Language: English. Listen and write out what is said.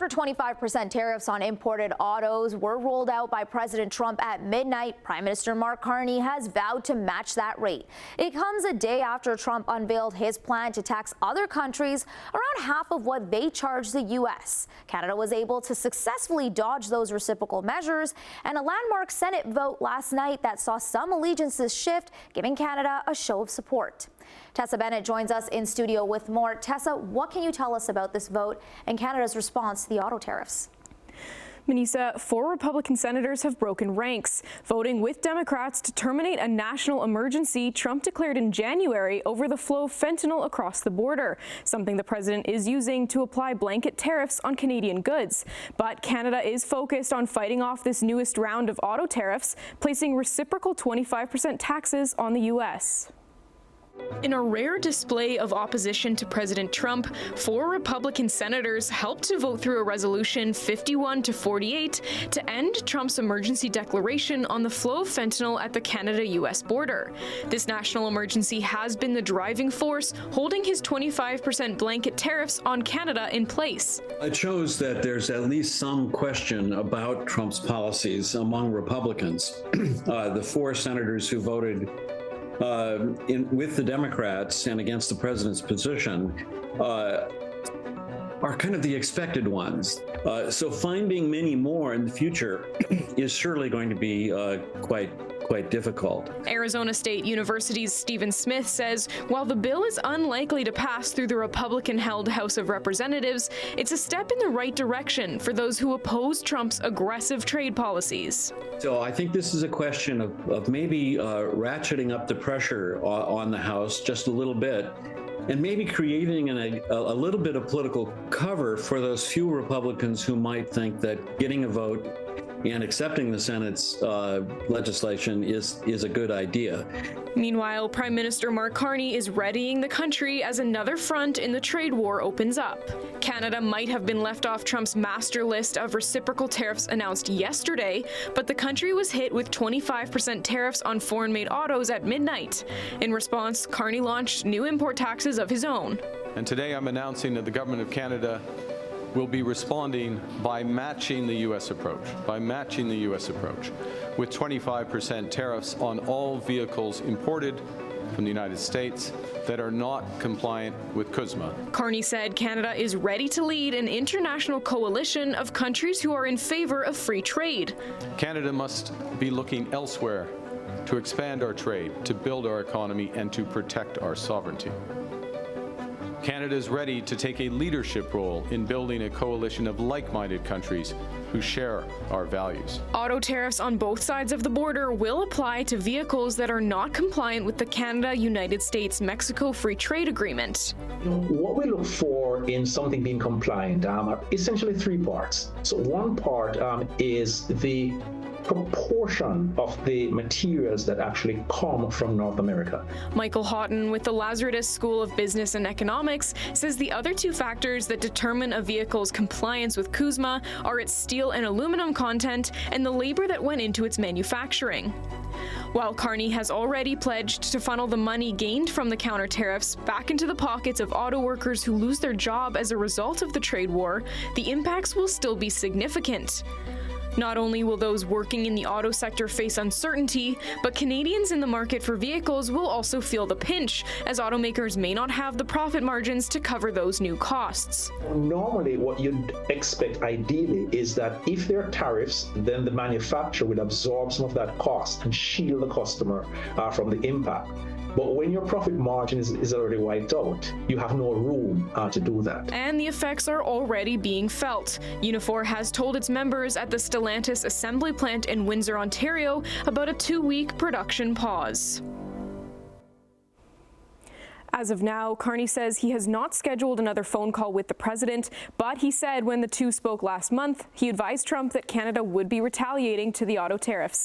After 25% tariffs on imported autos were rolled out by President Trump at midnight, Prime Minister Mark Carney has vowed to match that rate. It comes a day after Trump unveiled his plan to tax other countries around half of what they charge the U.S. Canada was able to successfully dodge those reciprocal measures, and a landmark Senate vote last night that saw some allegiances shift, giving Canada a show of support. Tessa Bennett joins us in studio with more. Tessa, what can you tell us about this vote and Canada's response to the auto tariffs? Manisa, 4 Republican senators have broken ranks, voting with Democrats to terminate a national emergency Trump declared in January over the flow of fentanyl across the border, something the president is using to apply blanket tariffs on Canadian goods. But Canada is focused on fighting off this newest round of auto tariffs, placing reciprocal 25% taxes on the U.S. In a rare display of opposition to President Trump, 4 Republican senators helped to vote through a resolution 51-48 to end Trump's emergency declaration on the flow of fentanyl at the Canada-U.S. border. This national emergency has been the driving force holding his 25% blanket tariffs on Canada in place. It shows that there's at least some question about Trump's policies among Republicans. The 4 senators who voted with the Democrats and against the president's position are kind of the expected ones. So finding many more in the future is surely going to be quite difficult. Arizona State University's Stephen Smith says while the bill is unlikely to pass through the Republican-held House of Representatives, it's a step in the right direction for those who oppose Trump's aggressive trade policies. So I think this is a question of maybe ratcheting up the pressure on the House just a little bit, and maybe creating a little bit of political cover for those few Republicans who might think that getting a vote and accepting the Senate's legislation is a good idea. Meanwhile, Prime Minister Mark Carney is readying the country as another front in the trade war opens up. Canada might have been left off Trump's master list of reciprocal tariffs announced yesterday, but the country was hit with 25% tariffs on foreign-made autos at midnight. In response, Carney launched new import taxes of his own. And today I'm announcing that the Government of Canada will be responding by matching the U.S. approach, with 25% tariffs on all vehicles imported from the United States that are not compliant with CUSMA. Carney said Canada is ready to lead an international coalition of countries who are in favor of free trade. Canada must be looking elsewhere to expand our trade, to build our economy, and to protect our sovereignty. Canada is ready to take a leadership role in building a coalition of like-minded countries who share our values. Auto tariffs on both sides of the border will apply to vehicles that are not compliant with the Canada-United States-Mexico Free Trade Agreement. What we look for in something being compliant are essentially 3 parts. So one part is the proportion of the materials that actually come from North America. Michael Houghton with the Lazarus School of Business and Economics says the other 2 factors that determine a vehicle's compliance with CUSMA are its steel and aluminum content and the labor that went into its manufacturing. While Carney has already pledged to funnel the money gained from the counter tariffs back into the pockets of auto workers who lose their job as a result of the trade war, the impacts will still be significant. Not only will those working in the auto sector face uncertainty, but Canadians in the market for vehicles will also feel the pinch, as automakers may not have the profit margins to cover those new costs. Normally, what you'd expect ideally is that if there are tariffs, then the manufacturer will absorb some of that cost and shield the customer from the impact. But when your profit margin is already wiped out, you have no room to do that. And the effects are already being felt. Unifor has told its members at the Stellantis assembly plant in Windsor, Ontario, about a 2-week production pause. As of now, Carney says he has not scheduled another phone call with the president, but he said when the 2 spoke last month, he advised Trump that Canada would be retaliating to the auto tariffs.